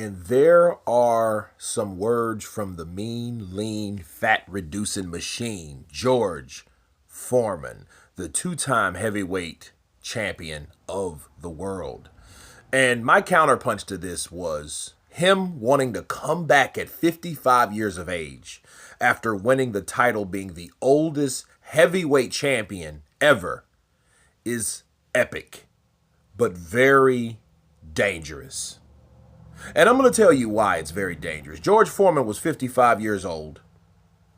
And there are some words from the mean, lean, fat-reducing machine, George Foreman, the two-time heavyweight champion of the world. And my counterpunch to this was him wanting to come back at 55 years of age after winning the title, being the oldest heavyweight champion ever, is epic, but very dangerous. And I'm going to tell you why it's very dangerous. George Foreman was 55 years old,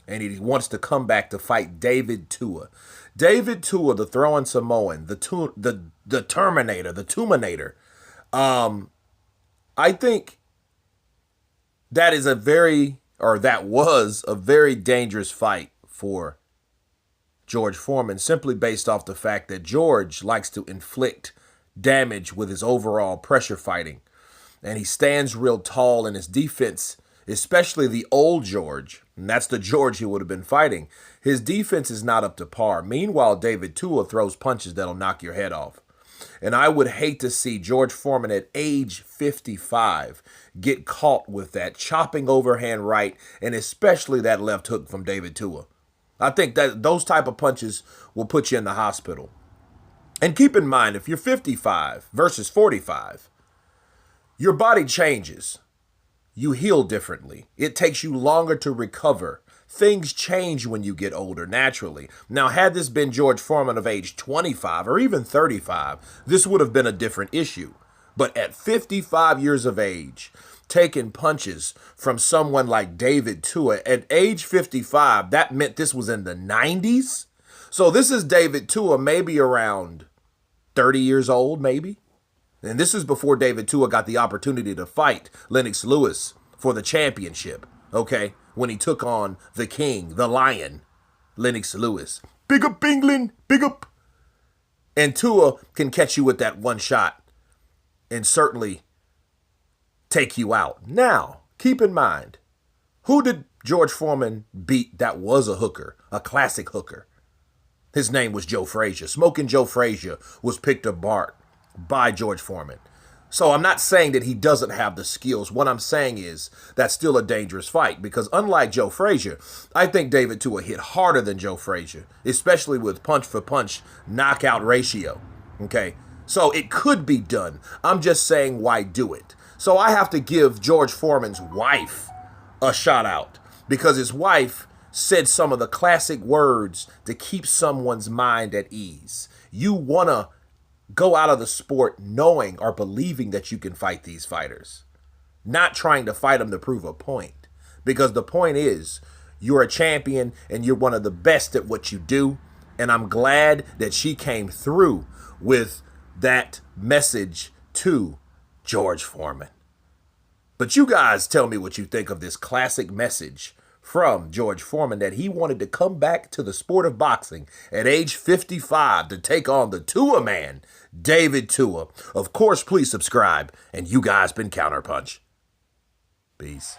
and he wants to come back to fight David Tua. David Tua, the throwing Samoan, the Terminator, the Tuminator. I think that was a very dangerous fight for George Foreman, simply based off the fact that George likes to inflict damage with his overall pressure fighting. And he stands real tall, in his defense, especially the old George, and that's the George he would have been fighting, his defense is not up to par. Meanwhile, David Tua throws punches that'll knock your head off. And I would hate to see George Foreman at age 55 get caught with that chopping overhand right, and especially that left hook from David Tua. I think that those type of punches will put you in the hospital. And keep in mind, if you're 55 versus 45, your body changes. You heal differently. It takes you longer to recover. Things change when you get older, naturally. Now, had this been George Foreman of age 25 or even 35, this would have been a different issue. But at 55 years of age, taking punches from someone like David Tua, at age 55, that meant this was in the 90s. So this is David Tua, maybe around 30 years old, maybe. And this is before David Tua got the opportunity to fight Lennox Lewis for the championship, okay? When he took on the king, the lion, Lennox Lewis. Big up, England, big up. And Tua can catch you with that one shot and certainly take you out. Now, keep in mind, who did George Foreman beat that was a hooker, a classic hooker? His name was Joe Frazier. Smoking Joe Frazier was picked apart by George Foreman. So I'm not saying that he doesn't have the skills. What I'm saying is that's still a dangerous fight, because unlike Joe Frazier, I think David Tua hit harder than Joe Frazier, especially with punch for punch knockout ratio. Okay, so it could be done. I'm just saying, why do it? So I have to give George Foreman's wife a shout out, because his wife said some of the classic words to keep someone's mind at ease. You want to go out of the sport knowing or believing that you can fight these fighters, not trying to fight them to prove a point. Because the point is, you're a champion and you're one of the best at what you do. And I'm glad that she came through with that message to George Foreman. But you guys tell me what you think of this classic message from George Foreman, that he wanted to come back to the sport of boxing at age 55 to take on the Tua man, David Tua. Of course, please subscribe, and you guys been Counterpunch. Peace.